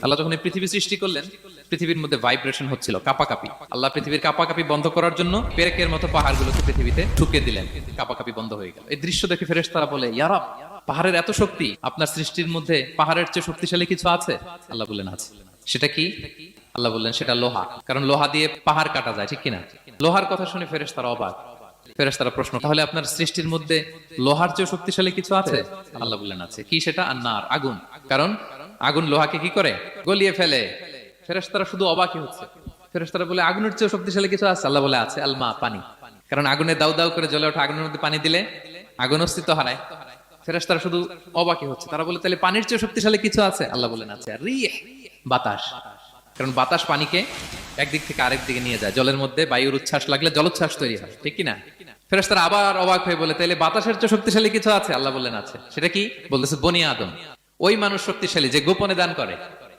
আল্লাহ যখন এই পৃথিবী সৃষ্টি করলেন, পৃথিবীর মধ্যে ভাইব্রেশন হচ্ছিল, কাপাকাপি। আল্লাহ পৃথিবীর কাপাকাপি বন্ধ করার জন্য পেরেকের মতো পাহাড়গুলোকে পৃথিবীতে ঠুকে দিলেন, কাপাকাপি বন্ধ হয়ে গেল। এই দৃশ্য দেখে ফেরেশতারা বলে, ইয়া রাব, পাহাড়ের এত শক্তি, আপনার সৃষ্টির মধ্যে পাহাড়ের চেয়ে শক্তিশালী কিছু আছে? আল্লাহ বললেন আছে। সেটা কি? আল্লাহ বললেন সেটা লোহা, কারণ লোহা দিয়ে পাহাড় কাটা যায়, ঠিক কিনা? লোহার কথা শুনে ফেরেশতারা অবাক। ফেরেশতারা প্রশ্ন, তাহলে আপনার সৃষ্টির মধ্যে লোহার চেয়ে শক্তিশালী কিছু আছে? আল্লাহ বললেন আছে। কি সেটা? আন্নার, আগুন। কারণ আগুন লোহাকে কি করে? গলিয়ে ফেলে। ফেরেশতারা শুধু অবাকই হচ্ছে। ফেরেশতারা বলে, আগুনের চেয়ে শক্তিশালী কিছু আছে? আল্লাহ বলে আছে, আলমা, পানি। কারণ আগুনে দাউ দাউ করে জ্বলে ওঠা আগুনের মধ্যে পানি দিলে আগুন অস্তিত্ব হারায়। ফেরেশতারা শুধু অবাকই হচ্ছে। তারা বলে, তাহলে পানির চেয়ে শক্তিশালী কিছু আছে? আল্লাহ বলেন আছে, রিহ, বাতাস। কারণ বাতাস পানিকে একদিক থেকে আরেক দিকে নিয়ে যায়। জলের মধ্যে বায়ুর উচ্ছ্বাস লাগলে জলোচ্ছ্বাস তৈরি হয়, ঠিক কিনা? ফেরেশতারা আবার অবাক হয়ে বলে, তাহলে বাতাসের চেয়ে শক্তিশালী কিছু আছে? আল্লাহ বললেন আছে। সেটা কি? বলতেছে বনি আদম। ওই মানুষ শক্তিশালী যে গোপনে দান করে।